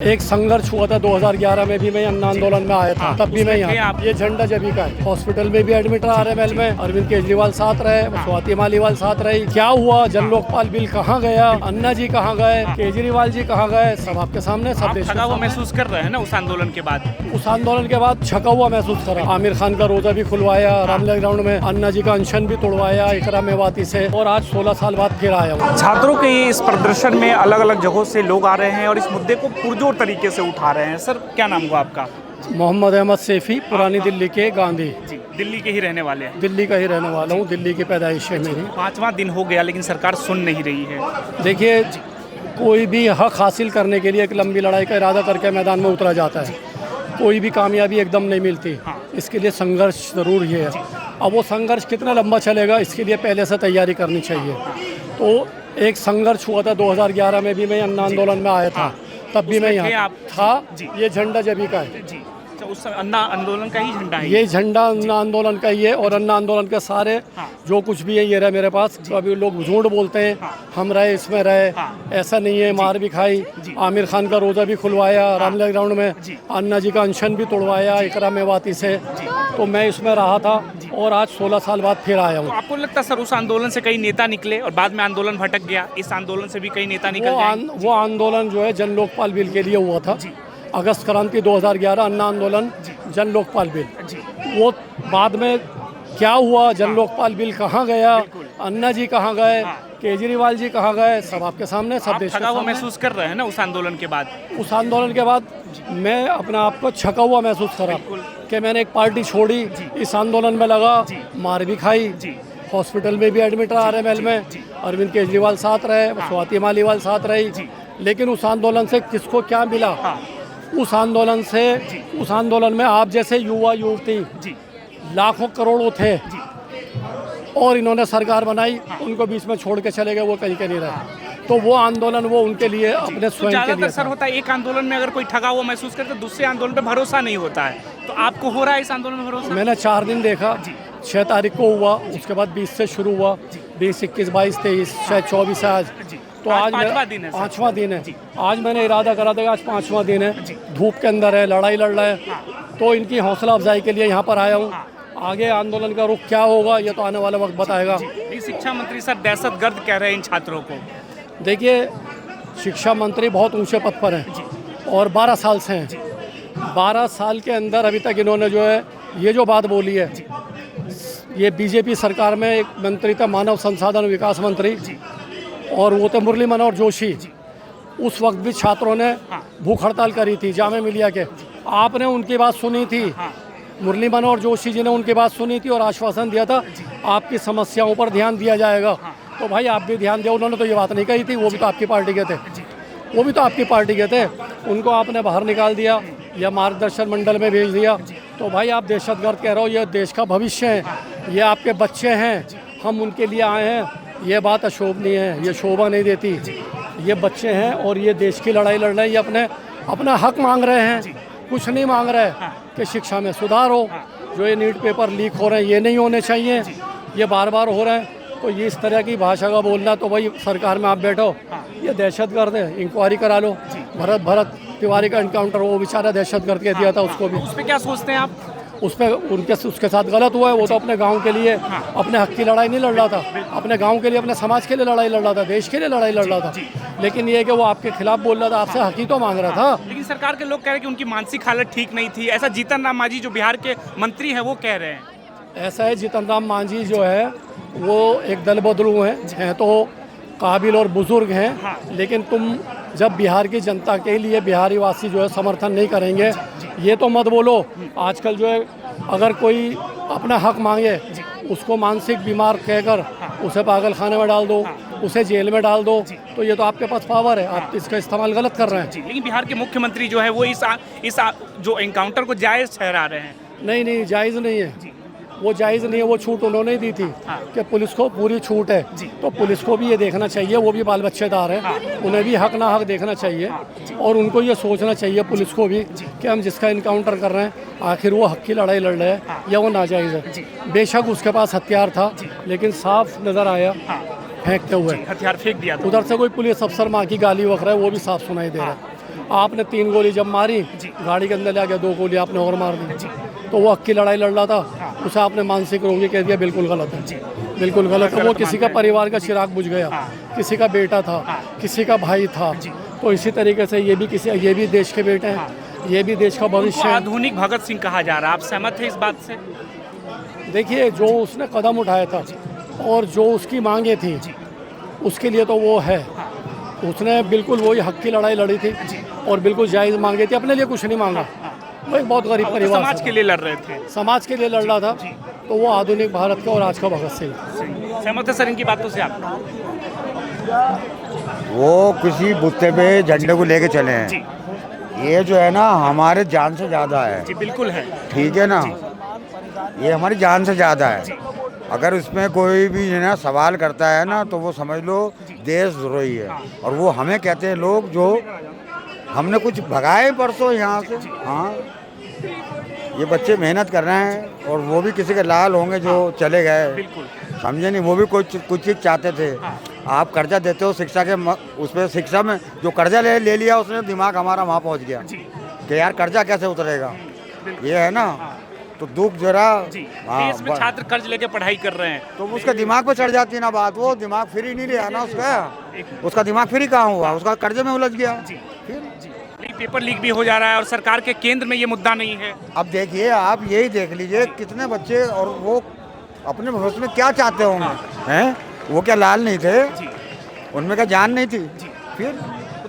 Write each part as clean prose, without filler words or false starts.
एक संघर्ष हुआ था 2011 में भी, मैं अन्ना आंदोलन में आया था, तब भी मैं यहाँ। ये झंडा जभी का है। हॉस्पिटल में भी एडमिट रहा RML में, अरविंद केजरीवाल साथ रहे, स्वाति मालीवाल साथ रही। क्या हुआ, जन लोकपाल बिल कहाँ गया, अन्ना जी कहाँ गए, केजरीवाल जी कहाँ गए, सब आपके सामने, सब देश थका हुआ महसूस कर रहे हैं ना उस आंदोलन के बाद? उस आंदोलन के बाद छका हुआ महसूस करा। आमिर खान का रोजा भी खुलवाया, रामलीला ग्राउंड में अन्ना जी का अनशन भी तोड़वाया इकरा मेवाती से, और आज 16 साल बाद फिर आया हूँ। छात्रों के इस प्रदर्शन में अलग अलग जगहों से लोग आ रहे हैं और इस मुद्दे को पुरजोर तरीके से उठा रहे हैं। सर, क्या नाम हुआ आपका? मोहम्मद अहमद सैफी, पुरानी दिल्ली के गांधी। जी, दिल्ली के ही रहने वाले हैं? दिल्ली का ही रहने वाला हूँ, दिल्ली की पैदाइश है मेरी। 5वां दिन हो गया लेकिन सरकार सुन नहीं रही है। देखिए, कोई भी हक हासिल करने के लिए एक लंबी लड़ाई का इरादा करके मैदान में उतरा जाता है। कोई भी कामयाबी एकदम नहीं मिलती, इसके लिए संघर्ष ज़रूर ही है। अब वो संघर्ष कितना लंबा चलेगा, इसके लिए पहले से तैयारी करनी चाहिए। तो एक संघर्ष हुआ था 2011 में भी, मैं अन्ना आंदोलन में आया था, तब भी मैं यहाँ था। ये झंडा जभी का है जी, तो उस अन्ना आंदोलन का ही झंडा है ये झंडा अन्ना आंदोलन का ही है। और अन्ना आंदोलन के सारे जो कुछ भी है ये रहा मेरे पास। तो अभी लोग झूठ बोलते हैं हम रहे इसमें रहे, ऐसा नहीं है। मार भी खाई, आमिर खान का रोजा भी खुलवाया रामलीला ग्राउंड में, अन्ना जी का अनशन भी तोड़वाया इकरा मेवाती से, तो मैं इसमें रहा था और आज 16 साल बाद फिर आया हूँ। तो आपको लगता है सर उस आंदोलन से कई नेता निकले और बाद में आंदोलन भटक गया, इस आंदोलन से भी कई नेता निकल जाएंगे? वो आंदोलन जो है जन लोकपाल बिल के लिए हुआ था। अगस्त क्रांति 2011 अन्ना आंदोलन, जन लोकपाल बिल। वो बाद में क्या हुआ, जन लोकपाल बिल कहाँ गया, अन्ना जी कहाँ गए, केजरीवाल जी कहाँ गए, सब आपके सामने, सब देश के थका हुआ सामने। महसूस कर रहे हैं ना उस आंदोलन के बाद? उस आंदोलन के बाद मैं अपने आप को छका हुआ महसूस करा कि मैंने एक पार्टी छोड़ी, इस आंदोलन में लगा, मार भी खाई, हॉस्पिटल में भी एडमिट रहा RML में, अरविंद केजरीवाल साथ रहे, स्वाति मालीवाल साथ रही। लेकिन उस आंदोलन से किसको क्या मिला? उस आंदोलन में आप जैसे युवा युवती लाखों करोड़ों थे, और इन्होंने सरकार बनाई, उनको बीच में छोड़ के चले गए, वो कहीं के नहीं रहे। तो वो आंदोलन वो उनके लिए अपने स्वयं के ज्यादातर लिए सर होता है एक आंदोलन में अगर कोई ठगा हुआ महसूस करे तो दूसरे आंदोलन पे भरोसा नहीं होता है, तो आपको हो रहा है इस आंदोलन में भरोसा? मैंने 4 दिन देखा। 6 तारीख को हुआ, उसके बाद 20 से शुरू हुआ, 20, 21, 22, 23, शायद 24 है आज। तो आज 5वां दिन है। आज मैंने इरादा करा था कि आज 5वां दिन है, धूप के अंदर है, लड़ाई लड़ रहे हैं, तो इनकी हौसला अफजाई के लिए यहाँ पर आया हूँ। आगे आंदोलन का रुख क्या होगा ये तो आने वाला वक्त बताएगा। शिक्षा मंत्री सर दहशतगर्द कह रहे हैं इन छात्रों को। देखिए, शिक्षा मंत्री बहुत ऊंचे पद पर हैं और 12 साल से हैं। 12 साल के अंदर अभी तक इन्होंने जो है ये जो बात बोली है, ये बीजेपी सरकार में एक मंत्री था, मानव संसाधन विकास मंत्री, और वो थे मुरली मनोहर जोशी। उस वक्त भी छात्रों ने भूख हड़ताल करी थी जामिया मिलिया के, आपने उनकी बात सुनी थी? मुरली मनोहर जोशी जी ने उनकी बात सुनी थी और आश्वासन दिया था आपकी समस्याओं पर ध्यान दिया जाएगा। तो भाई आप भी ध्यान दिया। उन्होंने तो ये बात नहीं कही थी, वो भी तो आपकी पार्टी के थे, वो भी तो आपकी पार्टी के थे। उनको आपने बाहर निकाल दिया या मार्गदर्शन मंडल में भेज दिया। तो भाई आप दहशतगर्द कह रहे हो, ये देश का भविष्य है, ये आपके बच्चे हैं, हम उनके लिए आए हैं। ये बात अशोभनीय है, ये शोभा नहीं देती। ये बच्चे हैं और ये देश की लड़ाई लड़ रहे हैं, ये अपना हक मांग रहे हैं, कुछ नहीं मांग रहे कि शिक्षा में सुधार हो। जो ये नीट पेपर लीक हो रहे हैं ये नहीं होने चाहिए, ये बार बार हो रहे हैं। तो ये इस तरह की भाषा का बोलना, तो भाई सरकार में आप बैठो, ये दहशतगर्द है, इंक्वायरी करा लो। भरत तिवारी का एनकाउंटर वो बेचारा दहशतगर्द के दिया था, उसको भी। उस पर क्या सोचते हैं आप? उस पर उसके साथ गलत हुआ है। वो तो अपने गांव के लिए, अपने हक की लड़ाई नहीं लड़ रहा था, अपने गांव के लिए, अपने समाज के लिए लड़ाई लड़ रहा था, देश के लिए लड़ाई लड़ रहा था। लेकिन ये कि वो आपके खिलाफ बोल रहा था, आपसे हक ही तो मांग रहा था। लेकिन सरकार के लोग कह रहे हैं कि उनकी मानसिक हालत ठीक नहीं थी, ऐसा जीतन राम मांझी जो बिहार के मंत्री हैं वो कह रहे हैं। ऐसा है, जीतन राम मांझी जो है वो एक दल बदलू हैं तो काबिल और बुजुर्ग हैं। लेकिन तुम जब बिहार की जनता के लिए बिहारी वासी जो है समर्थन नहीं करेंगे, ये तो मत बोलो। आजकल जो है अगर कोई अपना हक मांगे, उसको मानसिक बीमार कहकर उसे पागल खाने में डाल दो, उसे जेल में डाल दो, तो ये तो आपके पास पावर है, आप इसका इस्तेमाल गलत कर रहे हैं। लेकिन बिहार के मुख्यमंत्री जो है वो इस जो एनकाउंटर को जायज़ ठहरा रहे हैं। नहीं, जायज़ नहीं है, वो जायज़ नहीं है। वो छूट उन्होंने दी थी कि पुलिस को पूरी छूट है, तो पुलिस को भी ये देखना चाहिए, वो भी बाल बच्चेदार हैं, उन्हें भी हक ना हक देखना चाहिए। और उनको ये सोचना चाहिए पुलिस को भी कि हम जिसका इनकाउंटर कर रहे हैं आखिर वो हक की लड़ाई लड़ रहे हैं या वो नाजायज़ है। बेशक उसके पास हथियार था, लेकिन साफ नज़र आया फेंकते हुए, हथियार फेंक दिया था। उधर से कोई पुलिस अफसर माँ की गाली वख रहा है, वो भी साफ सुनाई दे रहा है। आपने 3 गोली जब मारी, गाड़ी के अंदर ले गया, 2 गोली आपने और मार दी, तो वो हक की लड़ाई लड़ रहा था, उसे आपने मानसिक रोगी कह दिया, बिल्कुल गलत है, बिल्कुल गलत है। वो किसी का परिवार का चिराग बुझ गया, किसी का बेटा था, किसी का भाई था, तो इसी तरीके से ये भी देश के बेटे हैं, ये भी देश का भविष्य उनको है। आधुनिक भगत सिंह कहा जा रहा है, आप सहमत हैं इस बात से? देखिए, जो उसने कदम उठाया था और जो उसकी मांगे थी, उसके लिए तो वो है, उसने बिल्कुल वही हक की लड़ाई लड़ी थी और बिल्कुल जायज़ मांगे थे, अपने लिए कुछ नहीं मांगा। वो एक बहुत गरीब वो तो परिवार समाज से के लिए लड़ रहे थे। था। समाज के लिए लड़ रहा था, तो वो आधुनिक भारत का और आज का भगत सिंह। सहमत है सर इनकी बातों से आप? वो किसी बुत्ते पे झंडे को लेके चले हैं। जी ये जो है ना हमारे जान से ज़्यादा है, जी बिल्कुल है। ठीक है ना, ये हमारी जान से ज़्यादा है। अगर इसमें कोई भी है ना सवाल करता है ना, तो वो समझ लो देशद्रोही है। और वो हमें कहते हैं लोग जो हमने कुछ भगाए परसों यहाँ से। हाँ, ये बच्चे मेहनत कर रहे हैं और वो भी किसी के लाल होंगे जो चले गए, बिल्कुल समझे नहीं, वो भी कुछ चीज़ चाहते थे। आप कर्जा देते हो शिक्षा के उस पर, शिक्षा में जो कर्जा ले लिया उसने दिमाग हमारा वहाँ पहुँच गया कि यार कर्जा कैसे उतरेगा, ये है ना। तो दुख जरा देश में छात्र कर्ज लेके पढ़ाई कर रहे हैं, तो उसके दिमाग पे चढ़ जाती है ना बात, वो दिमाग फ्री नहीं रहा ना उसका दिमाग फ्री कहाँ हुआ, उसका कर्जे में उलझ गया। फिर लेकिन पेपर लीक भी हो जा रहा है और सरकार के केंद्र में ये मुद्दा नहीं है। अब देखिए, आप यही देख लीजिए कितने बच्चे, और वो अपने भविष्य में क्या चाहते होंगे, हैं? वो क्या लाल नहीं थे, उनमें क्या जान नहीं थी? फिर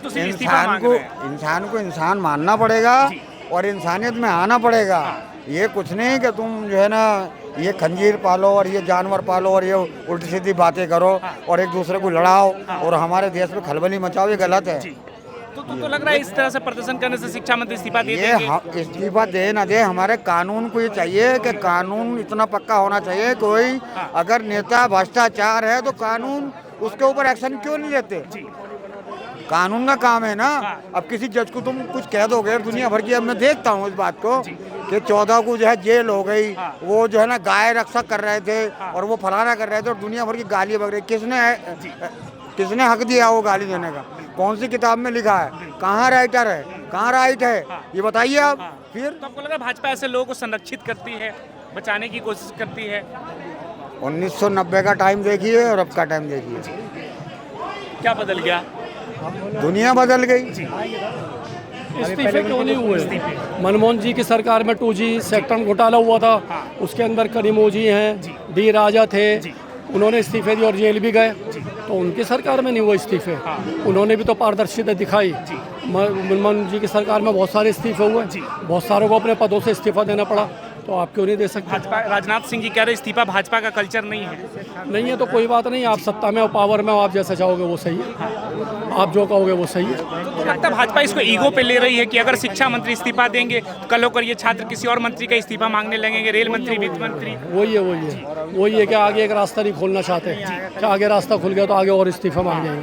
तो सिर्फ इस्तीफा मांग रहे हैं। इंसान को इंसान मानना पड़ेगा और इंसानियत में आना पड़ेगा। ये कुछ नहीं कि तुम जो है ना ये खंजीर पालो और ये जानवर पालो और ये उल्टी सीधी बातें करो और एक दूसरे को लड़ाओ और हमारे देश में खलबली मचाओ, ये गलत है। तो लग रहा है इस तरह से प्रदर्शन करने से शिक्षा मंत्री इस्तीफा दे ये देंगे। इस्तीफा दे ना दे, हमारे कानून को ये चाहिए कि कानून इतना पक्का होना चाहिए, कोई अगर नेता भ्रष्टाचार है तो कानून उसके ऊपर एक्शन क्यों नहीं लेते? कानून का काम है ना। अब किसी जज को तुम कुछ कह दोगे, दुनिया भर की, अब मैं देखता हूँ इस बात को कि 14 को जो है जेल हो गई, वो जो है ना गाय रक्षा कर रहे थे और वो फलाना कर रहे थे और दुनिया भर की गाली बक रही। किसने हक दिया वो गाली देने का? कौन सी किताब में लिखा है? कहाँ राइटर है, कहाँ राइट है, ये बताइए आप। फिर तो आपको लग रहा है भाजपा ऐसे लोगों को संरक्षित करती है, बचाने की कोशिश करती है? 1990 का टाइम देखिए और अब का टाइम देखिए, क्या बदल गया? दुनिया बदल गई। इस्तीफे क्यों नहीं हुए? मनमोहन जी की सरकार में 2G सेक्टर घोटाला हुआ था, उसके अंदर करीमोजी हैं, डी राजा थे, उन्होंने इस्तीफे दिए और जेल भी गए, तो उनकी सरकार में नहीं हुआ इस्तीफे। उन्होंने भी तो पारदर्शिता दिखाई। मनमोहन जी की सरकार में बहुत सारे इस्तीफे हुए, बहुत सारों को अपने पदों से इस्तीफा देना पड़ा, तो आप क्यों नहीं दे सकते? भाजपा, राजनाथ सिंह जी कह रहे इस्तीफा भाजपा का कल्चर नहीं है। नहीं है तो कोई बात नहीं, आप सत्ता में हो, पावर में हो, आप जैसा चाहोगे वो सही है, आप जो कहोगे वो सही है। तो लगता है भाजपा इसको ईगो पे ले रही है कि अगर शिक्षा मंत्री इस्तीफा देंगे तो कल होकर ये छात्र किसी और मंत्री का इस्तीफा मांगने लगेंगे, रेल मंत्री, वित्त मंत्री। वही है कि आगे एक रास्ता नहीं खोलना चाहते, कि आगे रास्ता खुल गया तो आगे और इस्तीफा मांगेंगे।